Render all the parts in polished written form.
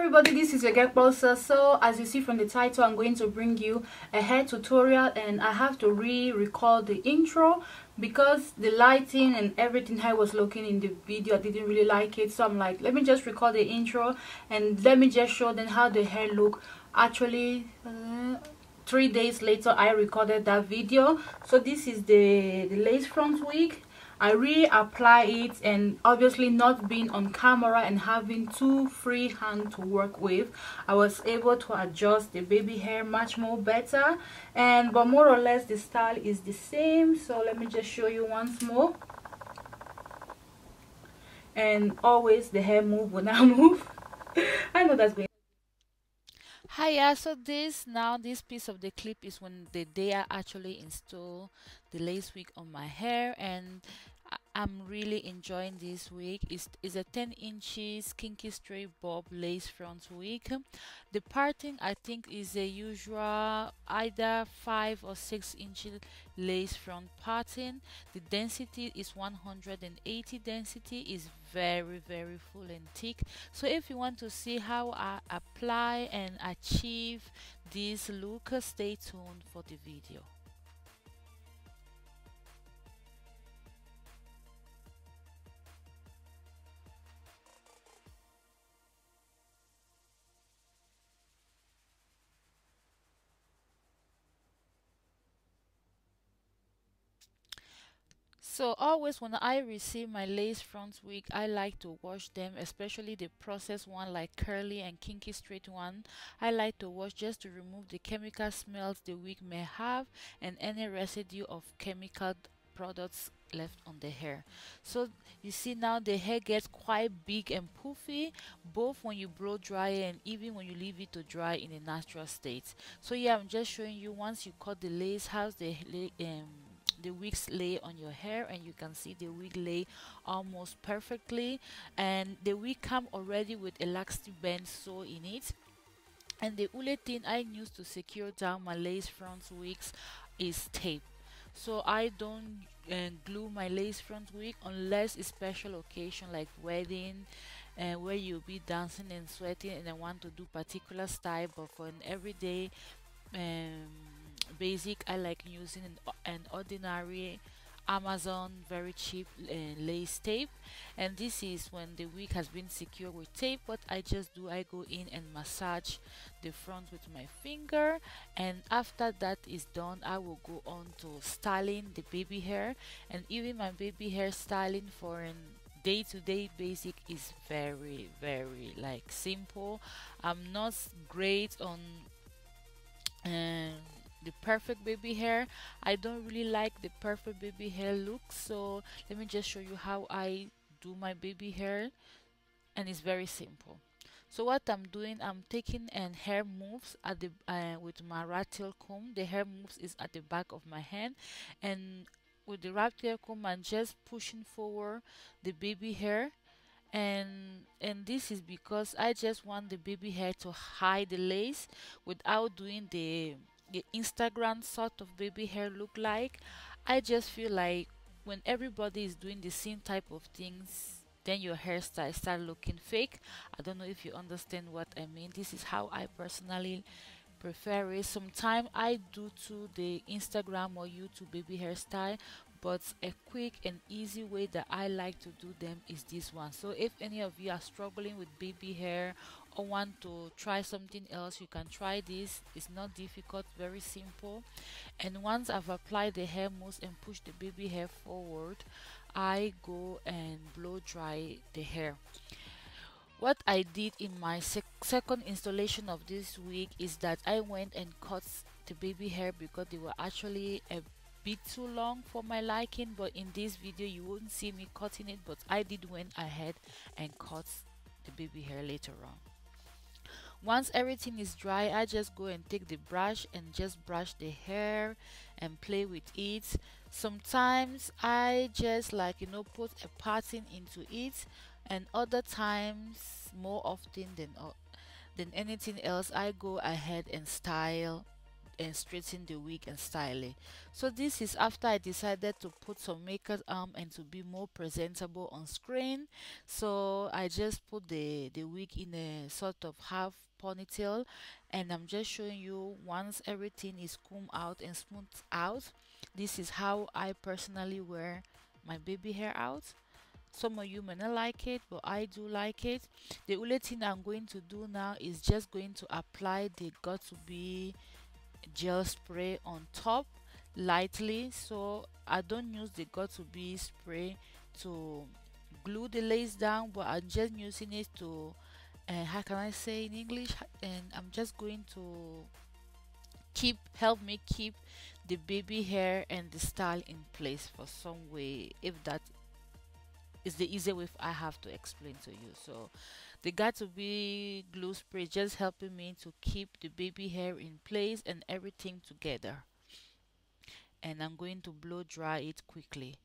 everybody, this is your girl Closer. So as you see from the title, I'm going to bring you a hair tutorial, and I have to re-record the intro because the lighting and everything how I was looking in the video, I didn't really like it. So I'm like, let me just record the intro and let me just show them how the hair look. Actually 3 days later I recorded that video. So this is the lace front wig. I reapply it, and obviously not being on camera and having two free hand to work with, I was able to adjust the baby hair much more better, but more or less the style is the same. So let me just show you once more. And always the hair move when I move. I know that's going. Hiya, so this piece of the clip is when the day I actually install the lace wig on my hair, and I'm really enjoying this wig. It's a 10 inches kinky straight bob lace front wig. The parting I think is a usual either 5 or 6 inches lace front parting. The density is 180 density, is very full and thick. So if you want to see how I apply and achieve this look, stay tuned for the video. So always when I receive my lace front wig, I like to wash them, especially the processed one like curly and kinky straight one. I like to wash just to remove the chemical smells the wig may have and any residue of chemical products left on the hair. So you see now the hair gets quite big and poofy, both when you blow dry and even when you leave it to dry in a natural state. So yeah, I'm just showing you once you cut the lace, how's the wigs lay on your hair, and you can see the wig lay almost perfectly, and the wig come already with elastic band sew in it. And the only thing I use to secure down my lace front wigs is tape. So I don't glue my lace front wig unless it's special occasion like wedding, where you'll be dancing and sweating and I want to do particular style. But for an everyday basic, I like using an ordinary Amazon very cheap lace tape. And this is when the wig has been secured with tape. What I just do, I go in and massage the front with my finger, and after that is done, I will go on to styling the baby hair. And even my baby hair styling for an day-to-day basic is very like simple. I'm not great on the perfect baby hair. I don't really like the perfect baby hair look, so let me just show you how I do my baby hair, and it's very simple. So what I'm doing, I'm taking and hair moves at the with my rat tail comb. The hair moves is at the back of my hand, and with the rat tail comb I'm just pushing forward the baby hair. And this is because I just want the baby hair to hide the lace without doing the Instagram sort of baby hair look like. I just feel like when everybody is doing the same type of things, then your hairstyle start looking fake. I don't know if you understand what I mean. This is how I personally prefer it. Sometimes I do to the Instagram or YouTube baby hairstyle, but a quick and easy way that I like to do them is this one. So if any of you are struggling with baby hair or want to try something else, you can try this. It's not difficult, very simple. And once I've applied the hair mousse and push the baby hair forward, I go and blow dry the hair. What I did in my second installation of this wig is that I went and cut the baby hair because they were actually a bit too long for my liking. But in this video you won't see me cutting it, but I did went ahead and cut the baby hair later on. Once everything is dry, I just go and take the brush and just brush the hair and play with it. Sometimes I just like, you know, put a pattern into it, and other times, more often than anything else, I go ahead and style and straighten the wig and style it. So this is after I decided to put some makeup on and to be more presentable on screen. So I just put the wig in a sort of half ponytail, and I'm just showing you once everything is combed out and smoothed out, this is how I personally wear my baby hair out. Some of you may not like it, but I do like it. The only thing I'm going to do now is just going to apply the got to be gel spray on top lightly. So I don't use the got to be spray to glue the lace down, but I'm just using it to how can I say in English, and I'm just going to help me keep the baby hair and the style in place for some way, if that is the easy way I have to explain to you. So the got to be glue spray just helping me to keep the baby hair in place and everything together, and I'm going to blow dry it quickly.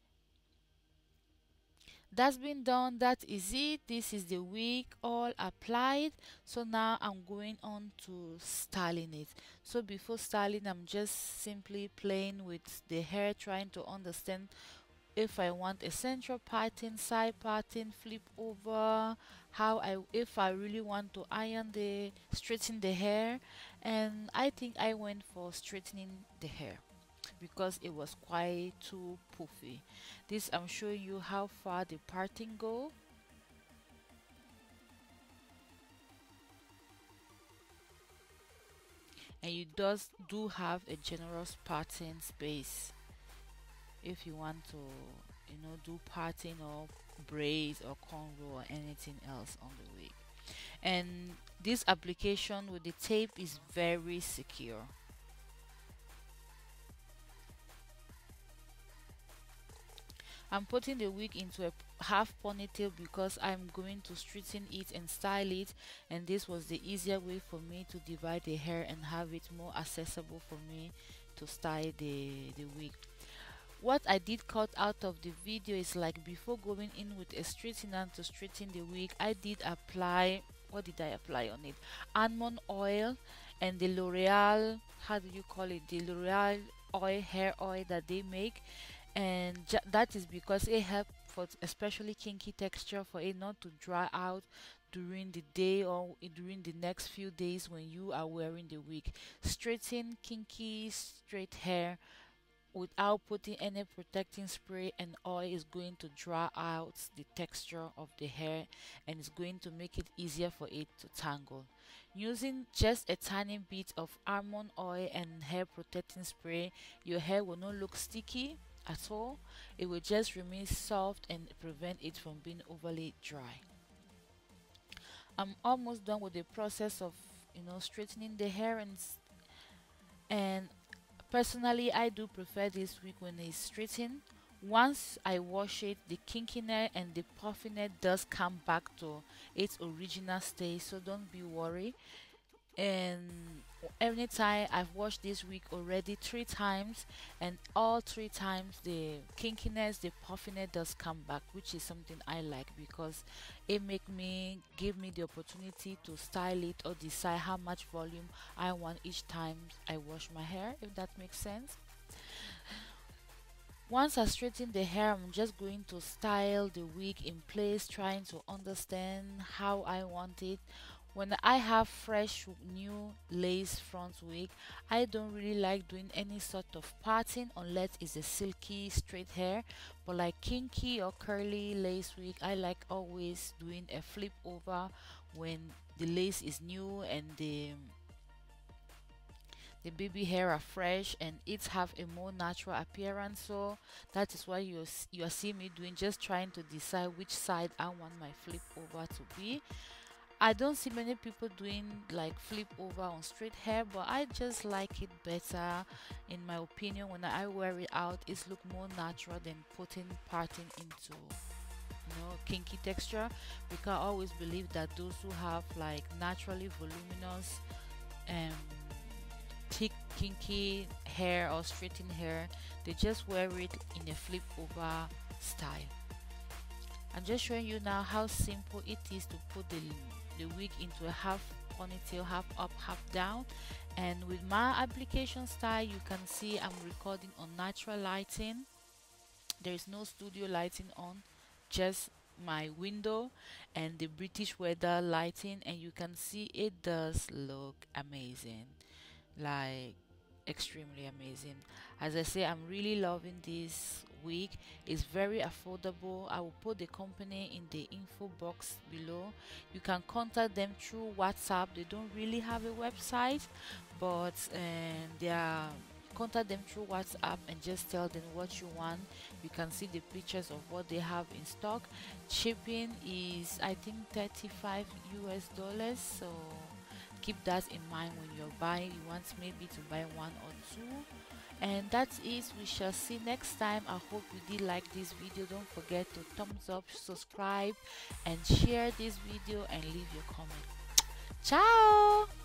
That's been done. That is it. This is the wig all applied. So now I'm going on to styling it. So before styling, I'm just simply playing with the hair, trying to understand if I want a central parting, side parting, flip over, if I really want to straighten the hair. And I think I went for straightening the hair because it was quite too poofy. This I'm showing you how far the parting go. And you do have a generous parting space if you want to, do parting or braids or cornrow or anything else on the wig. And this application with the tape is very secure. I'm putting the wig into a half ponytail because I'm going to straighten it and style it, and this was the easier way for me to divide the hair and have it more accessible for me to style the wig. What I did cut out of the video is, like, before going in with a straightener to straighten the wig, I did apply, what did I apply on it? Almond oil and the L'Oreal, how do you call it? The L'Oreal oil, hair oil that they make. And that is because it helps for especially kinky texture, for it not to dry out during the day or during the next few days when you are wearing the wig. Straighten kinky straight hair without putting any protecting spray and oil is going to dry out the texture of the hair, and it's going to make it easier for it to tangle. Using just a tiny bit of almond oil and hair protecting spray, your hair will not look sticky at all. It will just remain soft and prevent it from being overly dry. I'm almost done with the process of straightening the hair, and personally I do prefer this wig when it's straightened. Once I wash it, the kinkiness and the puffiness does come back to its original state, so don't be worried. And anytime I've washed this wig already 3 times, and all 3 times the kinkiness, the puffiness does come back, which is something I like because it give me the opportunity to style it or decide how much volume I want each time I wash my hair, if that makes sense. Once I straighten the hair, I'm just going to style the wig in place, trying to understand how I want it. When I have fresh new lace front wig, I don't really like doing any sort of parting unless it's a silky straight hair. But like kinky or curly lace wig, I like always doing a flip over when the lace is new and the baby hair are fresh and it have a more natural appearance. So that is why you are seeing me doing, just trying to decide which side I want my flip over to be. I don't see many people doing like flip over on straight hair, but I just like it better. In my opinion, when I wear it out, it's look more natural than putting parting into kinky texture, because I always believe that those who have like naturally voluminous thick kinky hair or straightened hair, they just wear it in a flip over style. I'm just showing you now how simple it is to put the wig into a half ponytail, half up, half down. And with my application style, you can see I'm recording on natural lighting. There is no studio lighting on, just my window and the British weather lighting, and you can see it does look amazing, like extremely amazing. As I say, I'm really loving this wig. It's very affordable. I will put the company in the info box below. You can contact them through WhatsApp. They don't really have a website, but they are, contact them through WhatsApp and just tell them what you want. You can see the pictures of what they have in stock. Shipping is, I think, 35 US dollars, so keep that in mind when you're buying. You want maybe to buy one or two. And that's it. We shall see next time. I hope you did like this video. Don't forget to thumbs up, subscribe, and share this video, and leave your comment. Ciao.